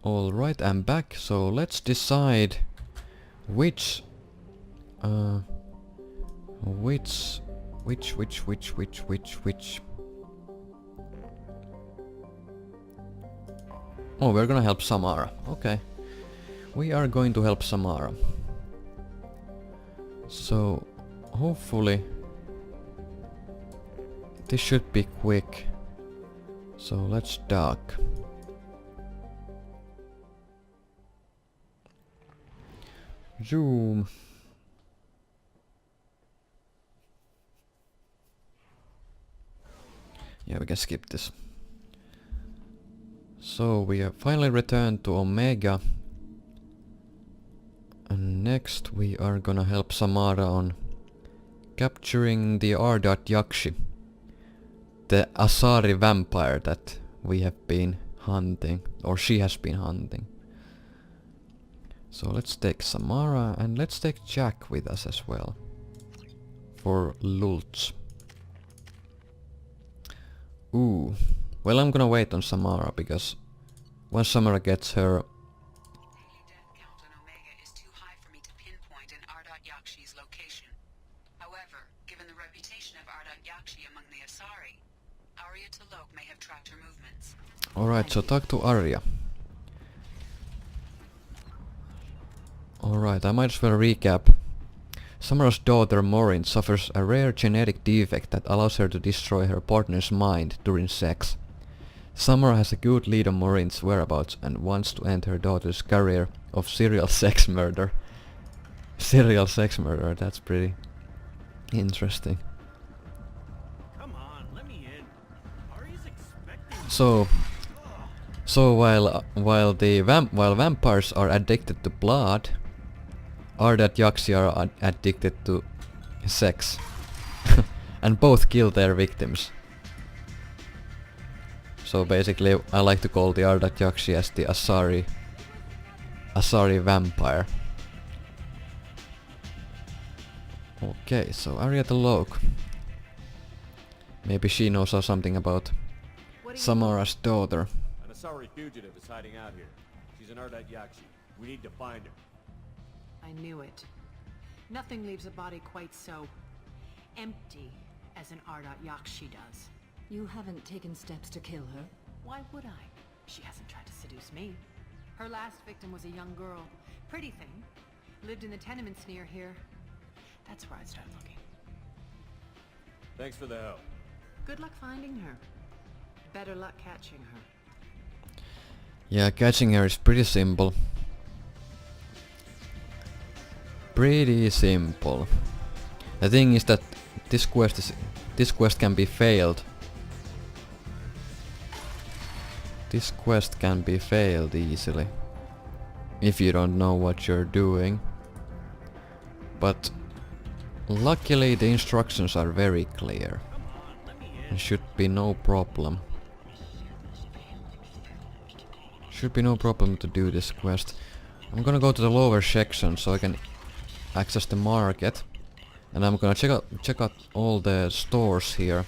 Alright, I'm back, so let's decide which which. Oh, we're gonna help Samara. Okay. We are going to help Samara. So, hopefully this should be quick. So let's dock. Zoom. Yeah, we can skip this. So we have finally returned to Omega. And next we are gonna help Samara on capturing the Ardat-Yakshi, the Asari vampire that we have been hunting, or she has been hunting. So let's take Samara and let's take Jack with us as well. For lulz. Ooh. Well, I'm gonna wait on Samara because once Samara gets her... Daily death count on Omega is too high for me to pinpoint an Ardat-Yakshi's location. However, given the reputation of Ardat-Yakshi among the Asari, Arya T'Loak may have tracked her movements. Alright, so talk to Arya. Alright, I might as well recap. Samara's daughter Morin suffers a rare genetic defect that allows her to destroy her partner's mind during sex. Samara has a good lead on Morin's whereabouts and wants to end her daughter's career of serial sex murder. Serial sex murder, that's pretty interesting. Come on, let me in. Ari's expecting. So while vampires are addicted to blood, Ardat-Yakshi are addicted to sex. And both kill their victims. So basically I like to call the Ardat-Yakshi as the Asari vampire. Okay, so Arya T'Loak. Maybe she knows something about Samara's daughter. An Asari fugitive is hiding out here. She's an Ardat-Yakshi. We need to find her. I knew it. Nothing leaves a body quite so empty as an Ardat-Yakshi does. You haven't taken steps to kill her? Why would I? She hasn't tried to seduce me. Her last victim was a young girl. Pretty thing. Lived in the tenements near here. That's where I'd start looking. Thanks for the help. Good luck finding her. Better luck catching her. Yeah, catching her is pretty simple. Pretty simple. The thing is that this quest can be failed. This quest can be failed easily if you don't know what you're doing. But luckily the instructions are very clear. There should be no problem. Should be no problem to do this quest. I'm gonna go to the lower section so I can access the market. And I'm gonna check out all the stores here.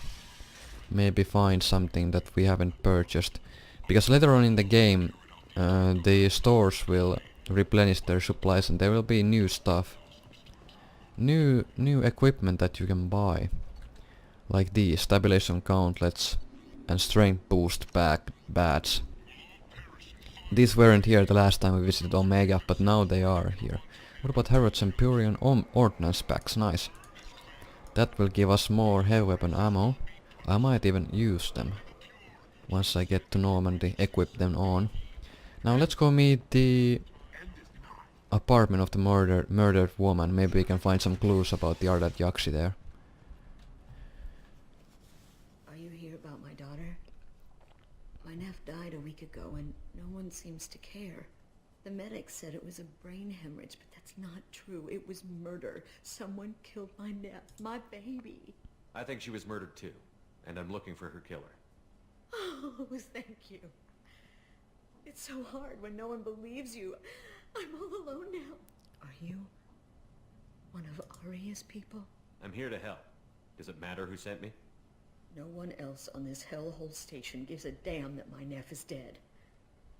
Maybe find something that we haven't purchased. Because later on in the game the stores will replenish their supplies and there will be new stuff. New equipment that you can buy. Like these stabilization gauntlets and strength boost badge. These weren't here the last time we visited Omega, but now they are here. What about Harrod's Empyrean ordnance packs? Nice. That will give us more heavy weapon ammo. I might even use them once I get to Normandy, equip them on. Now let's go meet the apartment of the murdered woman. Maybe we can find some clues about the Ardat-Yakshi there. Are you here about my daughter? My nephew died a week ago and no one seems to care. The medics said it was a brain hemorrhage, but that's not true. It was murder. Someone killed my nephew, my baby. I think she was murdered too, and I'm looking for her killer. Oh, thank you. It's so hard when no one believes you. I'm all alone now. Are you one of Arya's people? I'm here to help. Does it matter who sent me? No one else on this hellhole station gives a damn that my nephew is dead.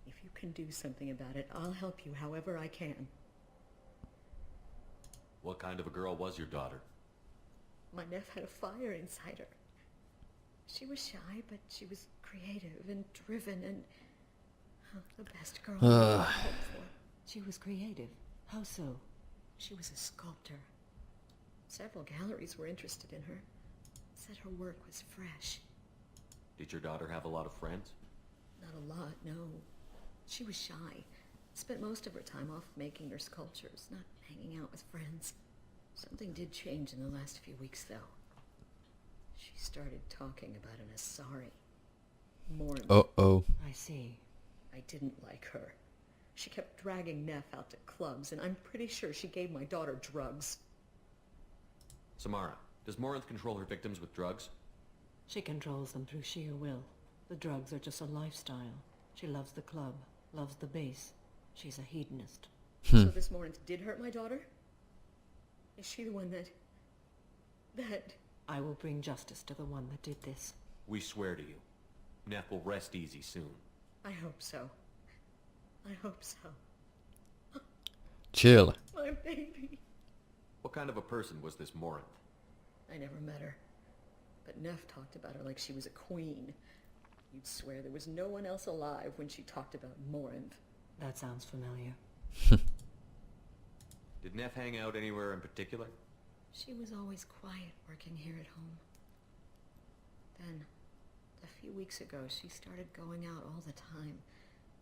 If you can do something about it, I'll help you however I can. What kind of a girl was your daughter? My nephew had a fire inside her. She was shy, but she was creative and driven and the best girl I could hope for. She was creative. How so? She was a sculptor. Several galleries were interested in her. Said her work was fresh. Did your daughter have a lot of friends? Not a lot, no. She was shy. Spent most of her time off making her sculptures, not hanging out with friends. Something did change in the last few weeks, though. She started talking about an Asari. More. Uh-oh. I see. I didn't like her. She kept dragging Neff out to clubs, and I'm pretty sure she gave my daughter drugs. Samara, does Morinth control her victims with drugs? She controls them through sheer will. The drugs are just a lifestyle. She loves the club, loves the base. She's a hedonist. So this Morinth did hurt my daughter? Is she the one that... I will bring justice to the one that did this. We swear to you. Neff will rest easy soon. I hope so. I hope so. Chill. My baby. What kind of a person was this Morinth? I never met her. But Neff talked about her like she was a queen. You'd swear there was no one else alive when she talked about Morinth. That sounds familiar. Did Neff hang out anywhere in particular? She was always quiet working here at home. Then, a few weeks ago, she started going out all the time.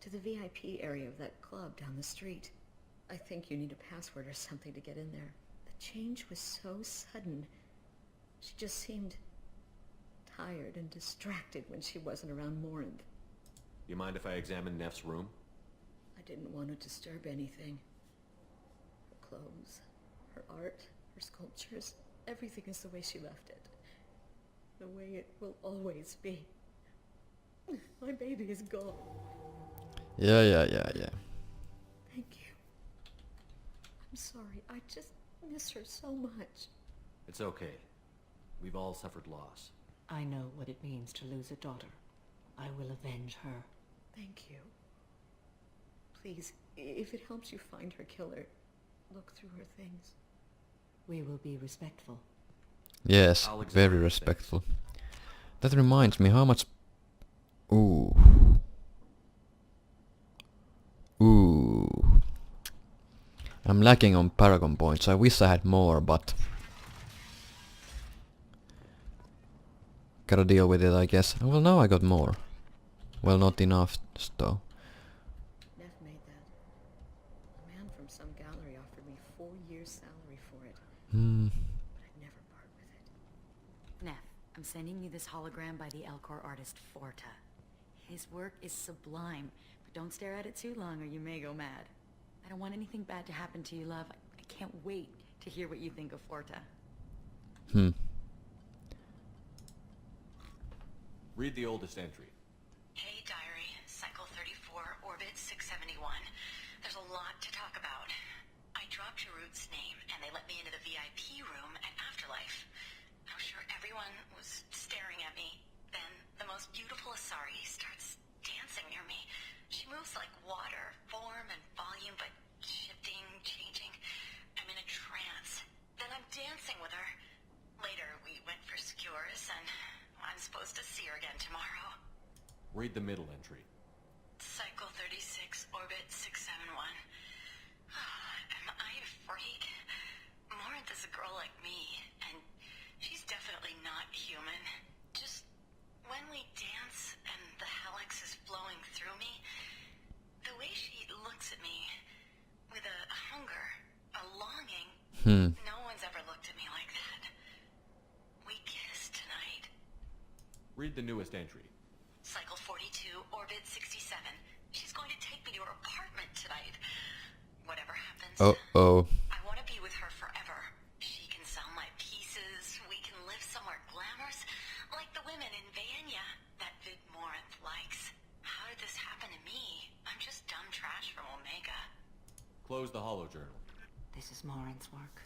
To the VIP area of that club down the street. I think you need a password or something to get in there. The change was so sudden. She just seemed tired and distracted when she wasn't around Morinth. You mind if I examine Neff's room? I didn't want to disturb anything. Her clothes, her art, her sculptures, everything is the way she left it. The way it will always be. My baby is gone. Yeah. Thank you. I'm sorry. I just miss her so much. It's okay. We've all suffered loss. I know what it means to lose a daughter. I will avenge her. Thank you. Please, if it helps you find her killer, look through her things. We will be respectful. Yes, I'll examine very the things. respectful. That reminds me how much... Ooh. I'm lacking on Paragon points. I wish I had more, but... Gotta deal with it, I guess. Well, now I got more. Well, not enough, though. Neff made that. A man from some gallery offered me 4 years' salary for it. But I'd never part with it. Neff, I'm sending you this hologram by the Elcor artist Forta. His work is sublime, but don't stare at it too long or you may go mad. I don't want anything bad to happen to you, love. I can't wait to hear what you think of Forta. Read the oldest entry. Hey, Diary. Cycle 34, Orbit 671. There's a lot to talk about. I dropped Jarut's name, and they let me into the VIP room at Afterlife. I was sure everyone was staring at me. Then the most beautiful Asari starts dancing near me. She moves like water, form and volume, but shifting, changing. I'm in a trance. Then I'm dancing with her. Later, we went for skewers, and I'm supposed to see her again tomorrow. Read the middle entry. Cycle 36, Orbit 671. Am I a freak? Morinth is a girl like me, and she's definitely not human. Just when we dance and the helix is flowing through me, the way she looks at me with a hunger, a longing, no one's ever looked at me like that. We kiss tonight. Read the newest entry. Cycle 42, Orbit 67. She's going to take me to her apartment tonight. Whatever happens, Uh-oh. I want to be with her forever. She can sell my pieces. We can live somewhere glamorous, like the women in Vanya that Vid Morinth likes. How did this happen to me? I'm just dumb trash from Omega. Close the holojournal. This is Morinth's work.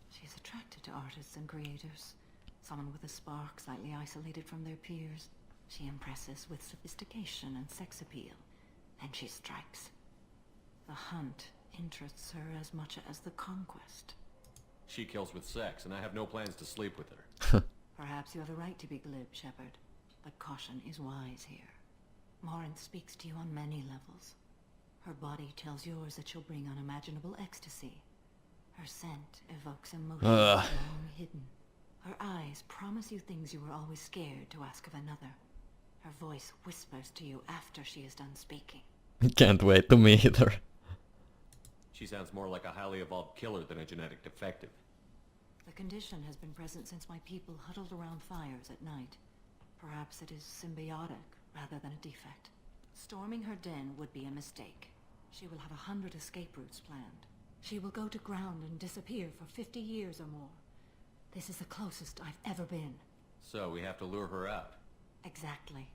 She's attracted to artists and creators. Someone with a spark, slightly isolated from their peers. She impresses with sophistication and sex appeal. and she strikes. The hunt interests her as much as the conquest. She kills with sex, and I have no plans to sleep with her. Perhaps you have a right to be glib, Shepard, but caution is wise here. Morinth speaks to you on many levels. Her body tells yours that she'll bring unimaginable ecstasy. Her scent evokes emotions long hidden. Her eyes promise you things you were always scared to ask of another. Her voice whispers to you after she is done speaking. Can't wait to meet her. She sounds more like a highly evolved killer than a genetic defective. The condition has been present since my people huddled around fires at night. Perhaps it is symbiotic rather than a defect. Storming her den would be a mistake. She will have 100 escape routes planned. She will go to ground and disappear for 50 years or more. This is the closest I've ever been. So we have to lure her out. Exactly.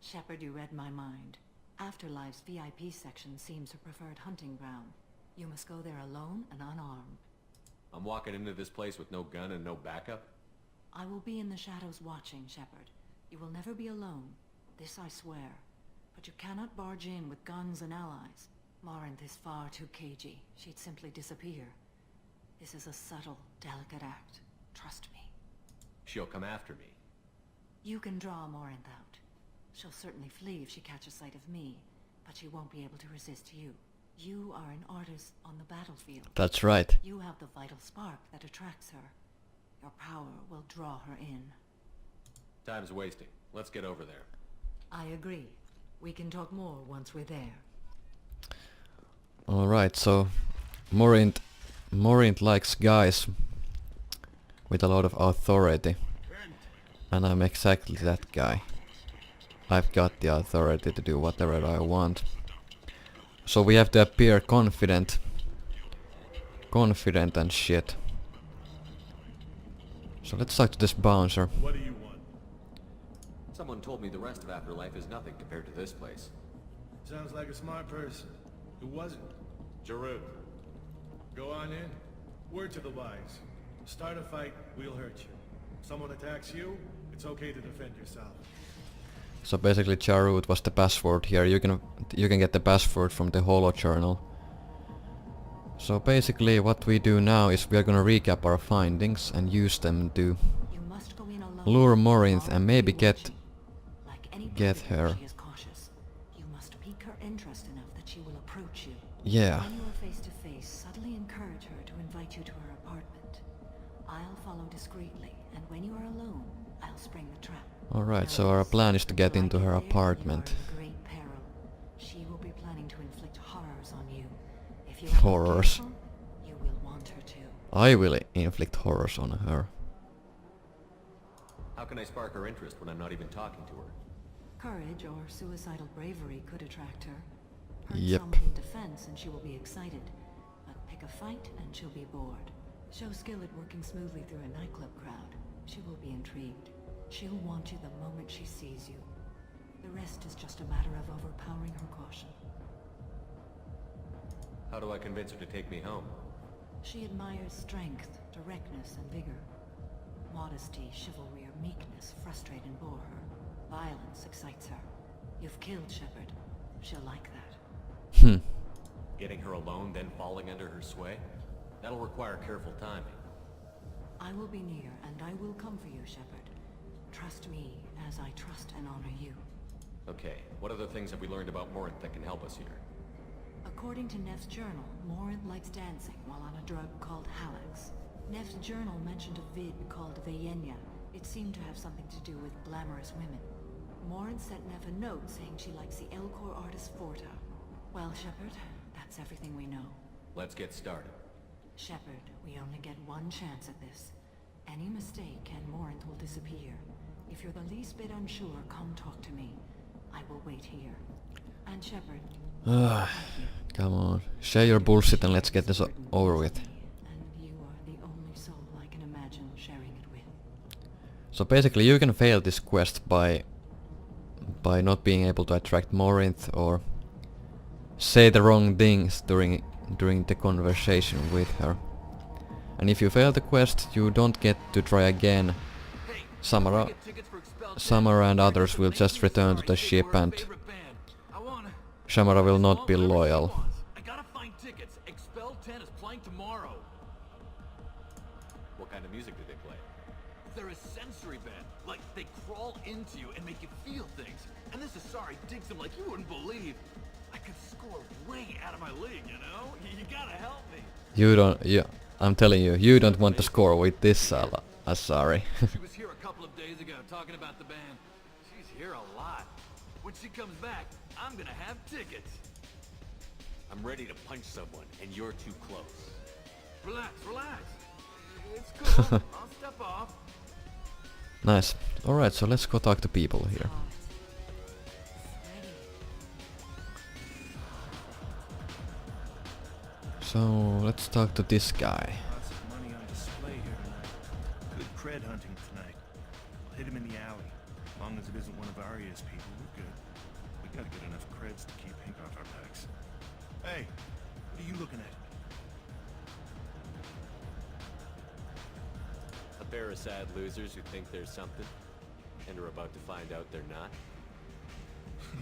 Shepard, you read my mind. Afterlife's VIP section seems her preferred hunting ground. You must go there alone and unarmed. I'm walking into this place with no gun and no backup? I will be in the shadows watching, Shepard. You will never be alone. This I swear. But you cannot barge in with guns and allies. Morinth is far too cagey. She'd simply disappear. This is a subtle, delicate act. Trust me. She'll come after me. You can draw Morinth out. She'll certainly flee if she catches sight of me, but she won't be able to resist you. You are an artist on the battlefield. That's right. You have the vital spark that attracts her. Your power will draw her in. Time's wasting. Let's get over there. I agree. We can talk more once we're there. Alright, so Morinth likes guys with a lot of authority. And I'm exactly that guy. I've got the authority to do whatever I want. So we have to appear confident and shit. So let's talk to this bouncer. What do you want? Someone told me the rest of Afterlife is nothing compared to this place. Sounds like a smart person. Who was it? Giroux. Go on in. Word to the wise. Start a fight, we'll hurt you. Someone attacks you, it's okay to defend yourself. So basically Jarut was the password here. You can get the password from the holo journal. So basically what we do now is we are gonna recap our findings and use them to You must go in alone. lure Morinth and maybe Like any get predator, her. She is cautious. You must pique her interest enough that she will approach you. Yeah. When you are face to face, subtly encourage her to invite you to her apartment. I'll follow discreetly, and when you are alone, I'll spring the trap. Alright, so our plan is to get into her apartment. You are in great peril. She will be planning to inflict horrors on you. If you are not Horrors. careful, you will want her to. I will inflict horrors on her. How can I spark her interest when I'm not even talking to her? Courage or suicidal bravery could attract her. Hurt Yep. someone in defense and she will be excited. But pick a fight and she'll be bored. Show skill at working smoothly through a nightclub crowd. She will be intrigued. She'll want you the moment she sees you. The rest is just a matter of overpowering her caution. How do I convince her to take me home? She admires strength, directness, and vigor. Modesty, chivalry, or meekness frustrate and bore her. Violence excites her. You've killed Shepard. She'll like that. Getting her alone, then falling under her sway? That'll require careful timing. I will be near, and I will come for you, Shepard. Trust me, as I trust and honor you. Okay, what other things have we learned about Morinth that can help us here? According to Neff's journal, Morinth likes dancing while on a drug called Halax. Neff's journal mentioned a vid called Vayenya. It seemed to have something to do with glamorous women. Morinth sent Neff a note saying she likes the Elcor artist Forta. Well, Shepard, that's everything we know. Let's get started. Shepard, we only get one chance at this. Any mistake and Morinth will disappear. If you're the least bit unsure, come talk to me. I will wait here. And Shepard, Come on. Share your bullshit and let's get this over with. and you are the only soul I can imagine sharing it with. So basically you can fail this quest by not being able to attract Morinth or say the wrong things during the conversation with her. And if you fail the quest, you don't get to try again. Samara and others will just return to the ship and Shamara will not be loyal. I gotta find tickets. Expel 10 is playing tomorrow. What kind of music do they play? They're a sensory band. Like, they crawl into you and make you feel things. And this Asari digs them like you wouldn't believe. I could score way out of my league, you know? You gotta help me. You don't... Yeah, I'm telling you, you don't want to score with this Asari. She was here a couple of days ago talking about the band. She's here a lot. When she comes back, I'm gonna have tickets. I'm ready to punch someone, and you're too close. Relax, relax. It's cool. I'll step off. Nice. Alright, so let's go talk to people here. So, let's talk to this guy. Lots of money on display here tonight. Good cred hunting tonight. We'll hit him in the alley. As long as it isn't one of Arya's people, we're good. We gotta get enough creds to keep Pink off our backs. Hey, what are you looking at? A pair of sad losers who think there's something, and are about to find out they're not.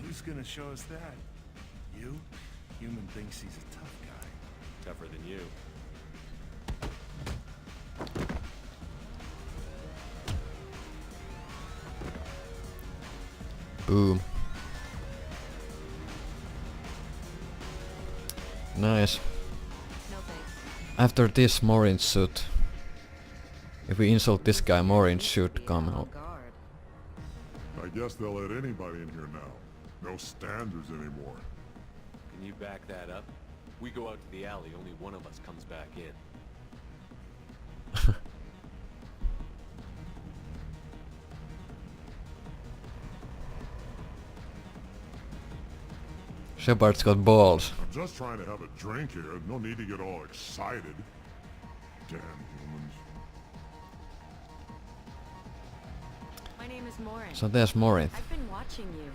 Who's gonna show us that? You? Human thinks he's a tough guy. Tougher than you. Boom. Nice. No thanks. After this, Morin should... If we insult this guy, Morin should come out. Guard. I guess they'll let anybody in here now. No standards anymore. Can you back that up? We go out to the alley, only one of us comes back in. Shepard's got balls. I'm just trying to have a drink here. No need to get all excited. Damn humans. My name is Morin. So there's Morin. I've been watching you.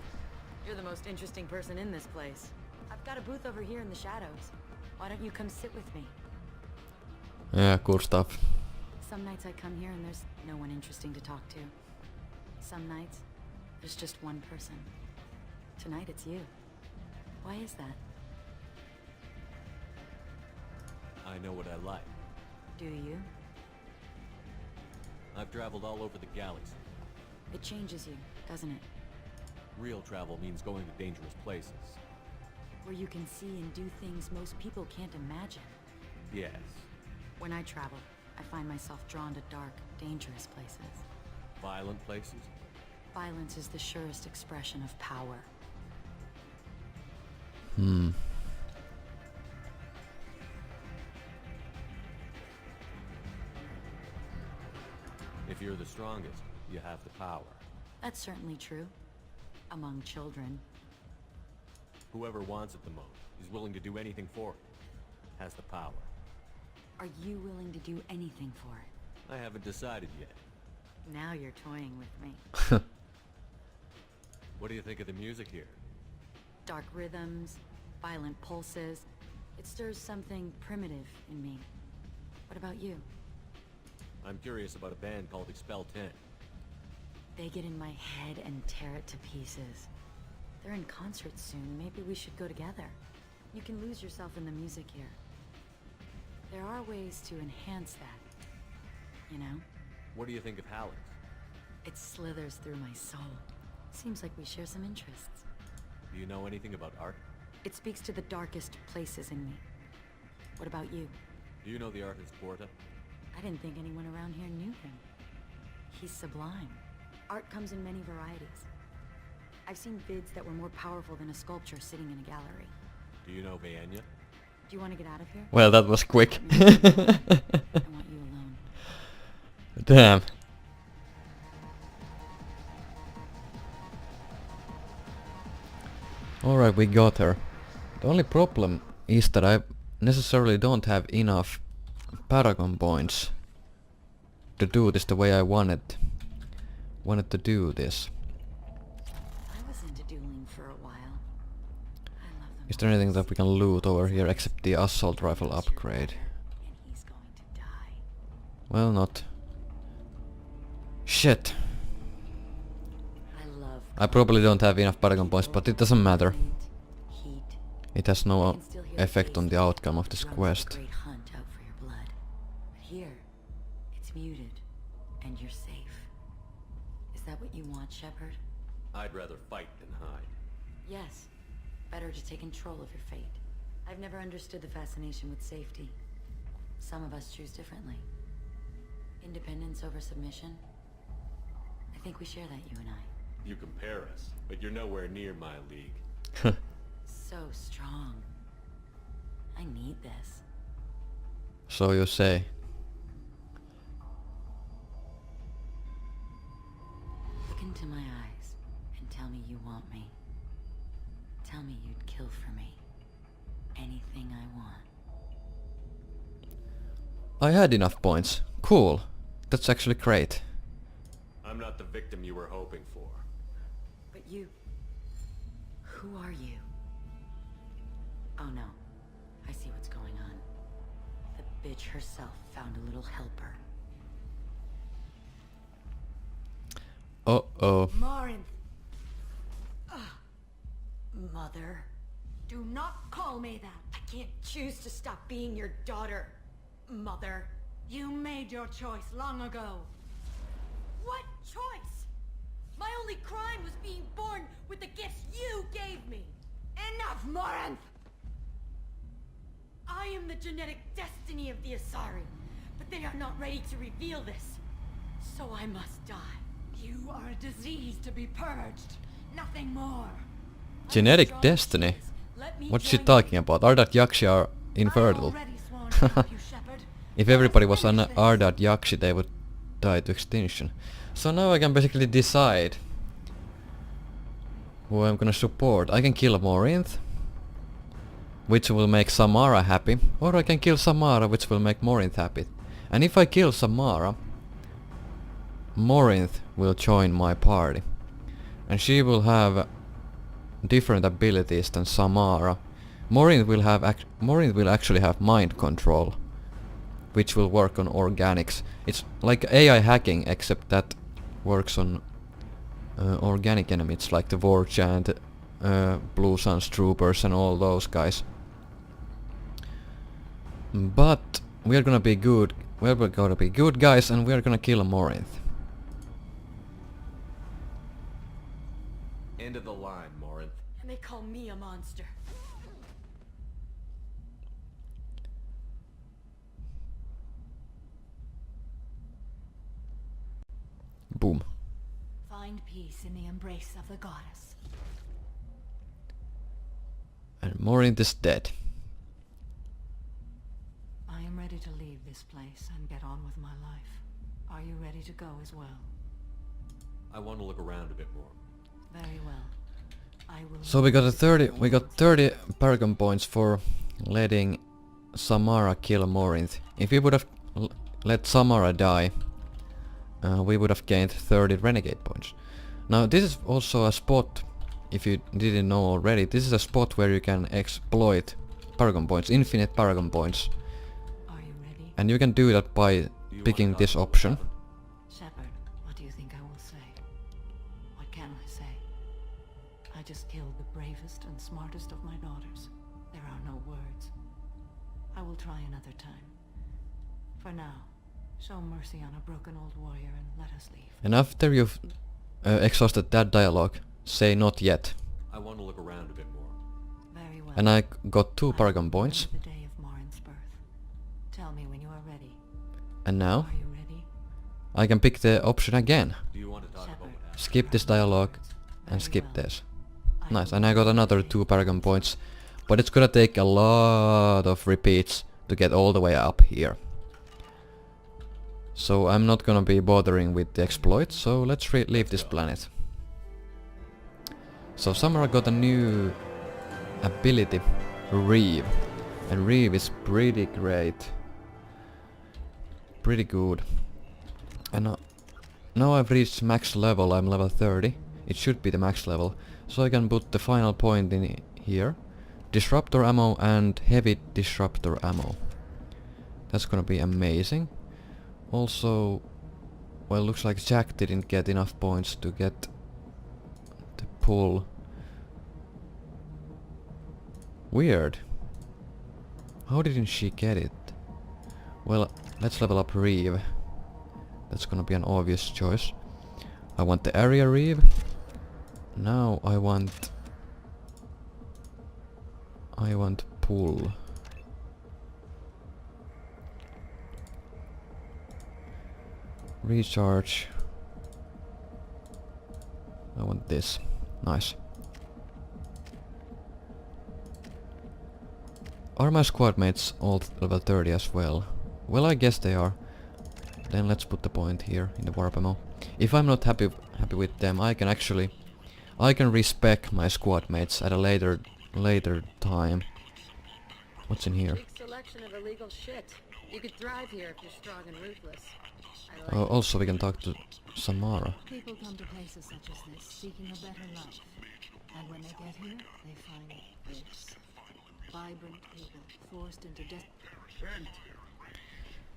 You're the most interesting person in this place. I've got a booth over here in the shadows. Why don't you come sit with me? Yeah, cool stuff. Some nights I come here and there's no one interesting to talk to. Some nights, there's just one person. Tonight it's you. Why is that? I know what I like. Do you? I've traveled all over the galaxy. It changes you, doesn't it? Real travel means going to dangerous places. Where you can see and do things most people can't imagine. Yes. When I travel, I find myself drawn to dark, dangerous places. Violent places? Violence is the surest expression of power. If you're the strongest, you have the power. That's certainly true. Among children. Whoever wants it the most, is willing to do anything for it, has the power. Are you willing to do anything for it? I haven't decided yet. Now you're toying with me. What do you think of the music here? Dark rhythms, violent pulses. It stirs something primitive in me. What about you? I'm curious about a band called Expel 10. They get in my head and tear it to pieces. They're in concert soon. Maybe we should go together. You can lose yourself in the music here. There are ways to enhance that. You know? What do you think of Hallex? It slithers through my soul. Seems like we share some interests. Do you know anything about art? It speaks to the darkest places in me. What about you? Do you know the artist Porta? I didn't think anyone around here knew him. He's sublime. Art comes in many varieties. I've seen vids that were more powerful than a sculpture sitting in a gallery. Do you know Vaenya? Do you want to get out of here? Well, that was quick. I want you alone. Damn. Alright, we got her. The only problem is that I necessarily don't have enough Paragon points to do this the way I wanted to do this. I was into dueling for a while. I love them. Is there anything that we can loot over here except the assault rifle upgrade? And he's going to die. Well, not. Shit. I love I probably don't have enough Paragon points, but it doesn't matter. heat, it has I no can still hear the effect on bass the outcome of that this drums quest. a great hunt out for your blood. But here, it's muted, and you're safe. Is that what you want, Shepard? I'd rather fight than hide. Yes. Better to take control of your fate. I've never understood the fascination with safety. Some of us choose differently. Independence over submission. I think we share that, you and I. You compare us, but you're nowhere near my league. So strong. I need this. So you say. Look into my eyes and tell me you want me. Tell me you'd kill for me. Anything I want. I had enough points. Cool. That's actually great. I'm not the victim you were hoping for. But you... Who are you? Oh no. I see what's going on. The bitch herself found a little helper. Uh-oh. Morinth. Mother. Do not call me that. I can't choose to stop being your daughter. Mother. You made your choice long ago. What choice? My only crime was being born with the gifts you gave me. Enough, Morinth! I am the genetic destiny of the Asari, but they are not ready to reveal this. So I must die. You are a disease to be purged. Nothing more. Genetic destiny? What's she talking about? Ardat-Yakshi are infertile. If everybody was an Ardat-Yakshi, they would die to extinction. So now I can basically decide who I'm gonna support. I can kill Morinth, which will make Samara happy, or I can kill Samara, which will make Morinth happy. And if I kill Samara, Morinth will join my party. And she will have different abilities than Samara. Morinth will actually have mind control, which will work on organics. It's like AI hacking, except that works on organic enemies like the War Chant, Blue Suns Troopers and all those guys. But we are gonna be good. We're gonna be good guys, and we are gonna kill Morinth. End of the line, Morinth. And they call me a monster. Boom. Find peace in the embrace of the goddess. And Morinth is dead. I am ready to leave this place and get on with my life. Are you ready to go as well? I want to look around a bit more. Very well. I will. So we got 30 Paragon points for letting Samara kill Morinth. If we would have let Samara die, we would have gained 30 Renegade points. Now this is also a spot, if you didn't know already, this is a spot where you can exploit Paragon points, infinite Paragon points. Are you ready? And you can do that by picking this option. Shepard, what do you think I will say? What can I say? I just killed the bravest and smartest of my daughters. There are no words. I will try another time. For now, show mercy on a broken old warrior and let us leave. And after you've exhausted that dialogue, say not yet. I want to look around a bit more. Very well. And I got 2 I Paragon remember points. the day of Morinth's birth. Tell me when you are ready. And now Are you ready? I can pick the option again. Do you want to talk about Shepard. what happened? Skip this dialogue and Very skip well. this. I Nice, will and I got leave another today. 2 Paragon points. But it's gonna take a lot of repeats to get all the way up here. So I'm not gonna be bothering with the exploits, so let's leave this planet. So Samara got a new ability, Reeve. And Reeve is pretty great. Pretty good. And now I've reached max level, I'm level 30. It should be the max level. So I can put the final point in here. Disruptor ammo and heavy disruptor ammo. That's gonna be amazing. Also, well, looks like Jack didn't get enough points to get the pull. Weird. How didn't she get it? Well, let's level up Reeve. That's gonna be an obvious choice. I want the area Reeve. Now I want pull. Recharge. I want this. Nice. Are my squad mates all level 30 as well? Well, I guess they are. Then let's put the point here in the warp ammo. If I'm not happy with them, I can respec my squad mates at a later time. What's in here? Big selection of illegal shit. You could thrive here if you're strong and ruthless. I like Also, we can talk to Samara. People come to places such as this seeking a better life. And when they get here, they find this. Vibrant people forced into death.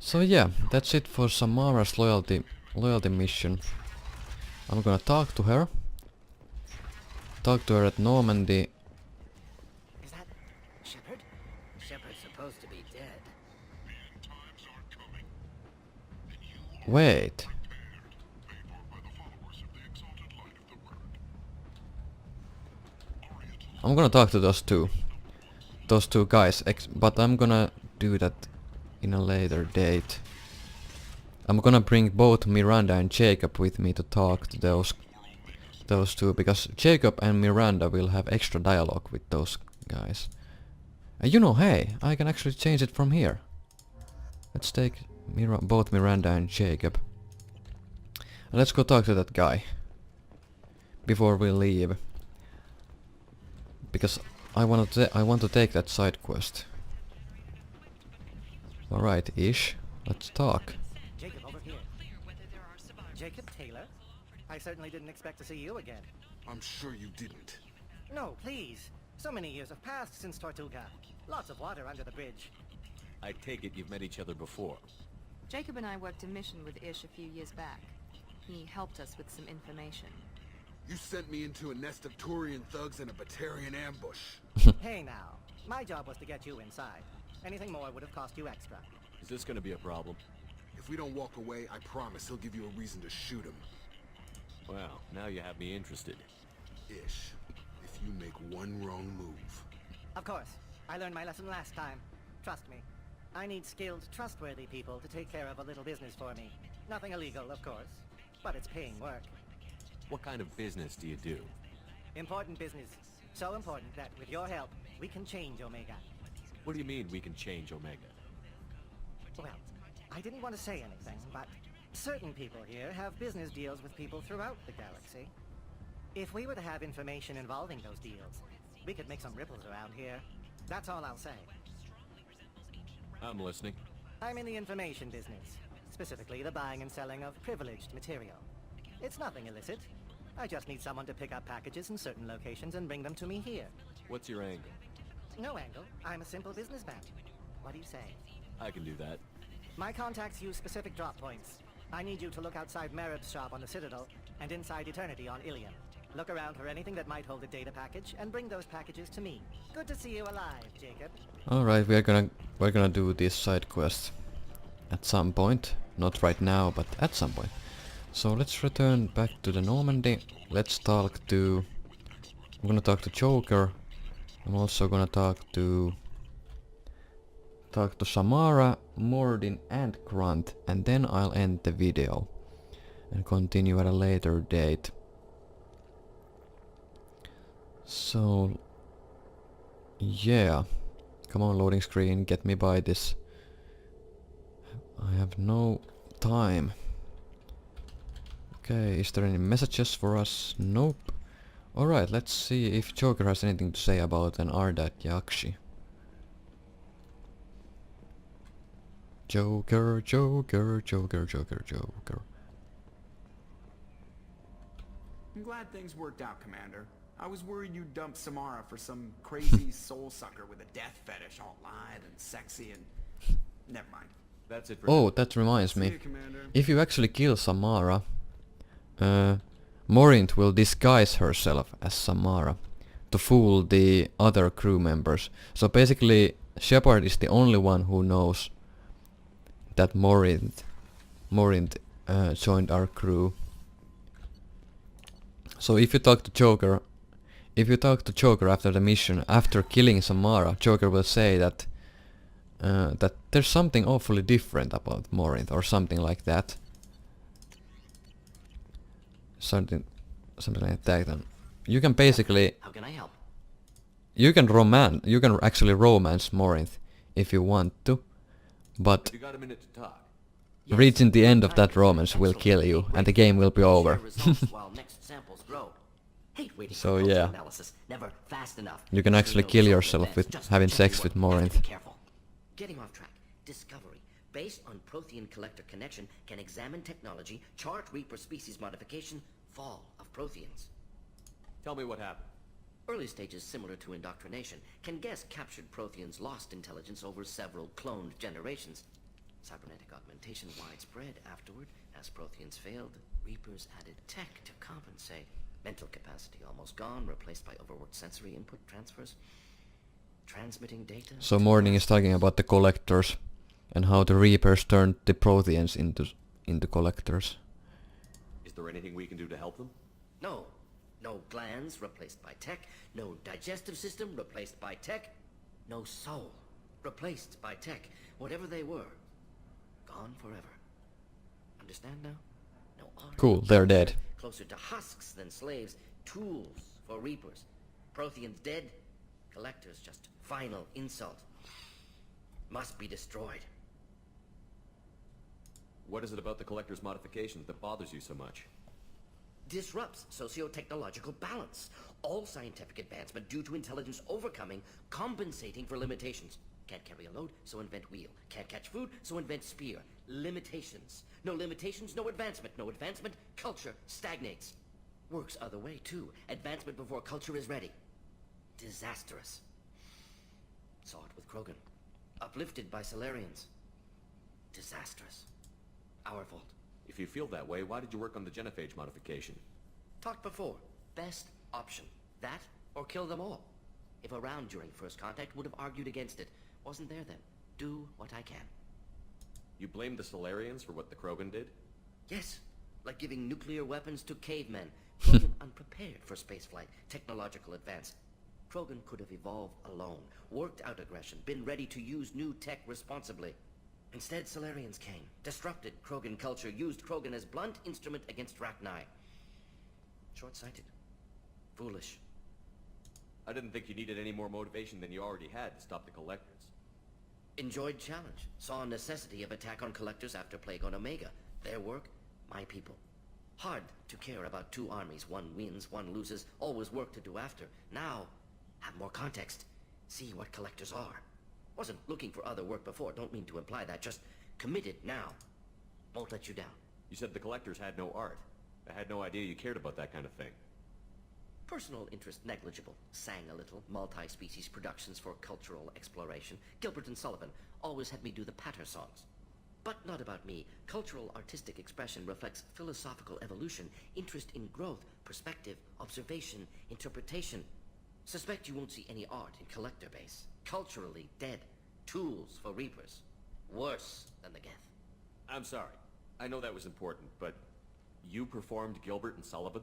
So yeah, that's it for Samara's loyalty mission. I'm gonna talk to her. Talk to her at Normandy. Is that Shepard? Shepard's supposed to be dead. Wait. I'm gonna talk to those two guys, but I'm gonna do that in a later date. I'm gonna bring both Miranda and Jacob with me to talk to those two, because Jacob and Miranda will have extra dialogue with those guys. And you know, hey, I can actually change it from here. Let's take both Miranda and Jacob. And let's go talk to that guy before we leave, because I want to take that side quest. Alright, Ish, let's talk. Jacob, over here. Jacob Taylor? I certainly didn't expect to see you again. I'm sure you didn't. No, please. So many years have passed since Tortuga. Lots of water under the bridge. I take it you've met each other before. Jacob and I worked a mission with Ish a few years back. He helped us with some information. You sent me into a nest of Turian thugs and a Batarian ambush. Hey now, my job was to get you inside. Anything more would have cost you extra. Is this gonna be a problem? If we don't walk away, I promise he'll give you a reason to shoot him. Well, now you have me interested. Ish, if you make one wrong move... Of course. I learned my lesson last time. Trust me. I need skilled, trustworthy people to take care of a little business for me. Nothing illegal, of course, but it's paying work. What kind of business do you do? Important business. So important that with your help, we can change Omega. What do you mean we can change Omega? Well, I didn't want to say anything, but certain people here have business deals with people throughout the galaxy. If we were to have information involving those deals, we could make some ripples around here. That's all I'll say. I'm listening. I'm in the information business, specifically the buying and selling of privileged material. It's nothing illicit. I just need someone to pick up packages in certain locations and bring them to me here. What's your angle? No angle. I'm a simple businessman. What do you say? I can do that. My contacts use specific drop points. I need you to look outside Merib's shop on the Citadel and inside Eternity on Ilium. Look around for anything that might hold a data package and bring those packages to me. Good to see you alive, Jacob. Alright, we're gonna do this side quest at some point. Not right now, but at some point. So let's return back to the Normandy. Let's talk to... I'm gonna talk to Joker. I'm also gonna talk to Samara, Mordin and Grunt, and then I'll end the video and continue at a later date. So yeah, come on loading screen, get me by this. I have no time. Okay, is there any messages for us? Nope. Alright, let's see if Joker has anything to say about an Ardat-Yakshi. Joker, Joker, Joker, Joker, Joker. I'm glad things worked out, Commander. I was worried you'd dump Samara for some crazy soul sucker with a death fetish all live and sexy and... Never mind. That's it for Oh, now. that reminds See me. you, Commander. If you actually kill Samara, Morint will disguise herself as Samara to fool the other crew members. So basically Shepard is the only one who knows that Morinth joined our crew. So if you talk to Joker after the mission, after killing Samara, Joker will say that that there's something awfully different about Morinth or something like that. Something like that. And you can basically How can I help? you can actually romance Morinth if you want to, but Have you got a minute to talk? reaching the end of that romance will kill you and the game will be over. While next samples grow. Hate waiting So for yeah, analysis. Never fast enough. you can actually kill yourself with having sex with Morinth. Careful. Getting off track. Discovery. Based on Prothean collector connection, can examine technology, chart Reaper species modification, fall of Protheans. Tell me what happened. Early stages similar to indoctrination. Can guess captured Protheans lost intelligence over several cloned generations. Cybernetic augmentation widespread afterward. As Protheans failed, Reapers added tech to compensate. Mental capacity almost gone, replaced by overworked sensory input transfers. Transmitting data. So Morning is talking about the collectors and how the Reapers turned the Protheans into collectors. Is there anything we can do to help them? No. No glands replaced by tech. No digestive system replaced by tech. No soul replaced by tech. Whatever they were, gone forever. Understand now? No art. Cool, they're dead. Closer to husks than slaves. Tools for Reapers. Protheans dead. Collectors just final insult. Must be destroyed. What is it about the Collector's modifications that bothers you so much? Disrupts socio-technological balance. All scientific advancement due to intelligence overcoming, compensating for limitations. Can't carry a load, so invent wheel. Can't catch food, so invent spear. Limitations. No limitations, no advancement. No advancement, culture stagnates. Works other way, too. Advancement before culture is ready. Disastrous. Saw it with Krogan. Uplifted by Solarians. Disastrous. Our fault. If you feel that way, why did you work on the genophage modification? Talked before. Best option. That or kill them all. If around during first contact, would have argued against it. Wasn't there then. Do what I can. You blame the Solarians for what the Krogan did? Yes. Like giving nuclear weapons to cavemen. Krogan unprepared for spaceflight, technological advance. Krogan could have evolved alone, worked out aggression, been ready to use new tech responsibly. Instead, Solarians came, disrupted Krogan culture, used Krogan as blunt instrument against Rachni. Short-sighted. Foolish. I didn't think you needed any more motivation than you already had to stop the Collectors. Enjoyed challenge. Saw necessity of attack on Collectors after Plague on Omega. Their work, my people. Hard to care about two armies. One wins, one loses. Always work to do after. Now, have more context. See what Collectors are. Wasn't looking for other work before. Don't mean to imply that. Just committed now. Won't let you down. You said the Collectors had no art. I had no idea you cared about that kind of thing. Personal interest negligible. Sang a little. Multi-species productions for cultural exploration. Gilbert and Sullivan always had me do the patter songs. But not about me. Cultural artistic expression reflects philosophical evolution, interest in growth, perspective, observation, interpretation. Suspect you won't see any art in collector base. Culturally dead. Tools for Reapers. Worse than the Geth. I'm sorry. I know that was important, but you performed Gilbert and Sullivan?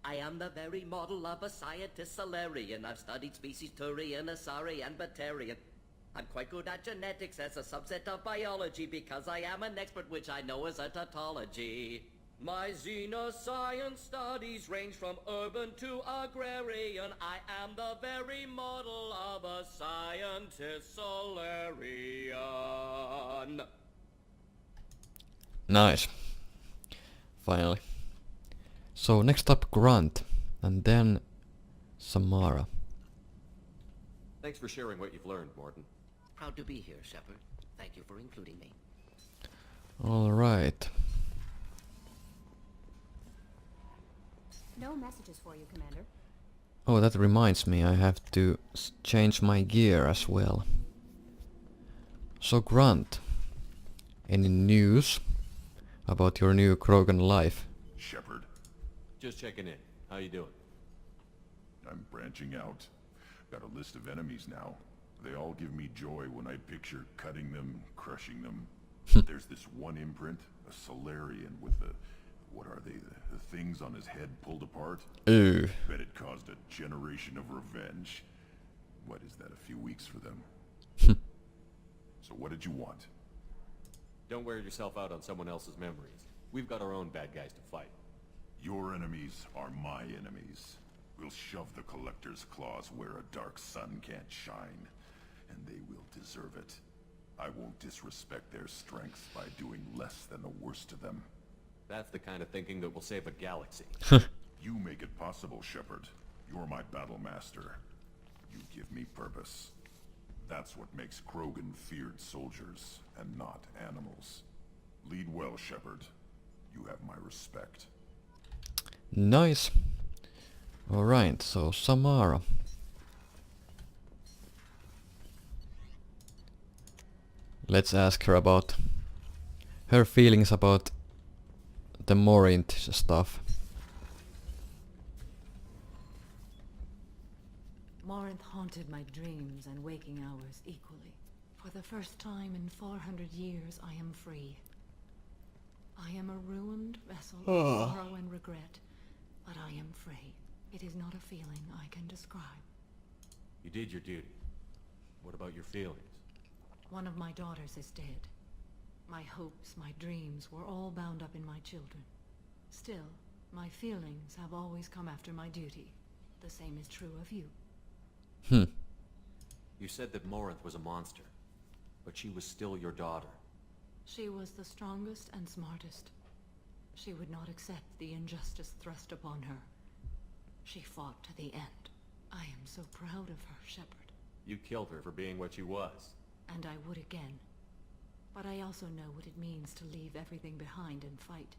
I am the very model of a scientist Solarian. I've studied species Turian, Asari, and Batarian. I'm quite good at genetics as a subset of biology because I am an expert, which I know is a tautology. My xenoscience studies range from urban to agrarian. I am the very model of a scientist Solarian. Nice. Finally. So next up Grunt, and then Samara. Thanks for sharing what you've learned, Morton. Proud to be here, Shepard. Thank you for including me. Alright. No messages for you, Commander. Oh, that reminds me, I have to change my gear as well. So Grunt, any news about your new Krogan life? Shepard. Just checking in. How you doing? I'm branching out. Got a list of enemies now. They all give me joy when I picture cutting them, crushing them. There's this one imprint, a Solarian with the... what are they? The things on his head pulled apart? Ew. Bet it caused a generation of revenge. What is that, a few weeks for them? So what did you want? Don't wear yourself out on someone else's memories. We've got our own bad guys to fight. Your enemies are my enemies. We'll shove the Collector's claws where a dark sun can't shine, and they will deserve it. I won't disrespect their strength by doing less than the worst to them. That's the kind of thinking that will save a galaxy. You make it possible, Shepard. You're my battle master. You give me purpose. That's what makes Krogan feared soldiers, and not animals. Lead well, Shepard. You have my respect. Nice. Alright, so Samara. Let's ask her about her feelings about the Morint stuff. Morinth haunted my dreams and waking hours equally. For the first time in 400 years, I am free. I am a ruined vessel of sorrow and regret, but I am free. It is not a feeling I can describe. You did your duty. What about your feelings? One of my daughters is dead. My hopes, my dreams were all bound up in my children. Still, my feelings have always come after my duty. The same is true of you. You said that Morinth was a monster, but she was still your daughter. She was the strongest and smartest. She would not accept the injustice thrust upon her. She fought to the end. I am so proud of her, Shepard. You killed her for being what she was. And I would again. But I also know what it means to leave everything behind and fight.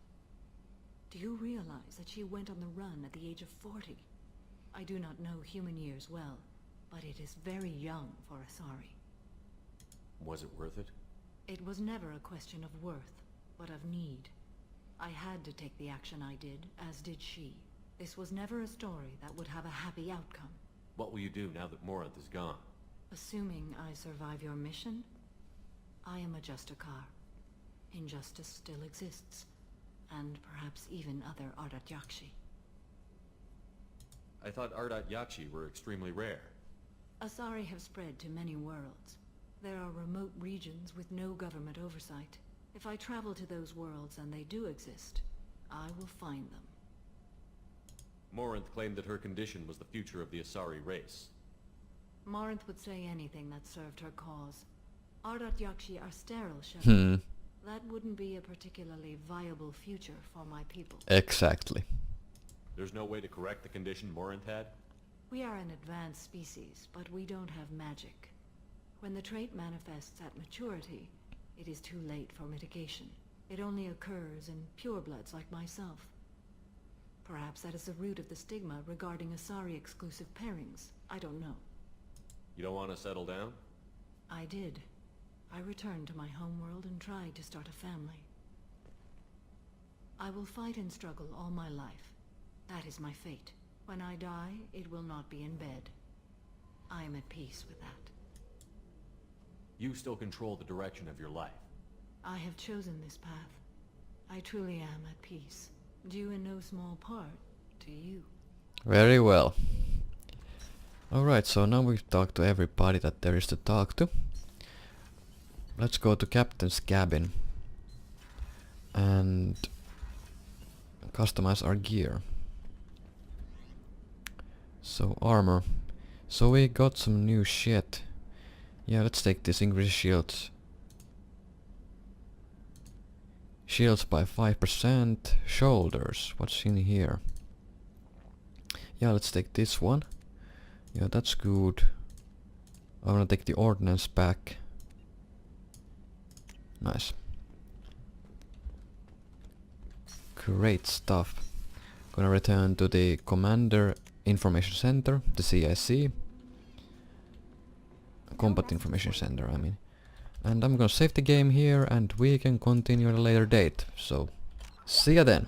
Do you realize that she went on the run at the age of 40? I do not know human years well, but it is very young for Asari. Was it worth it? It was never a question of worth, but of need. I had to take the action I did, as did she. This was never a story that would have a happy outcome. What will you do now that Morinth is gone? Assuming I survive your mission, I am a Justikar. Injustice still exists, and perhaps even other Ardat-Yakshi. I thought Ardat-Yakshi were extremely rare. Asari have spread to many worlds. There are remote regions with no government oversight. If I travel to those worlds and they do exist, I will find them. Morinth claimed that her condition was the future of the Asari race. Morinth would say anything that served her cause. Ardat-Yakshi are sterile, Shepard. That wouldn't be a particularly viable future for my people. Exactly. There's no way to correct the condition Morinth had? We are an advanced species, but we don't have magic. When the trait manifests at maturity, it is too late for mitigation. It only occurs in purebloods like myself. Perhaps that is the root of the stigma regarding Asari-exclusive pairings. I don't know. You don't want to settle down? I did. I returned to my homeworld and tried to start a family. I will fight and struggle all my life. That is my fate. When I die, it will not be in bed. I am at peace with that. You still control the direction of your life. I have chosen this path. I truly am at peace. Due in no small part to you. Very well. Alright, so now we've talked to everybody that there is to talk to. Let's go to Captain's cabin and customize our gear. So armor. So we got some new shit. Yeah, let's take this increase shields. Shields by 5%. Shoulders. What's in here? Yeah, let's take this one. Yeah, that's good. I wanna take the ordnance back. Nice. Great stuff. Gonna return to the Commander Information Center, the CIC. Combat Information Center, I mean. And I'm gonna save the game here and we can continue at a later date. So, see ya then.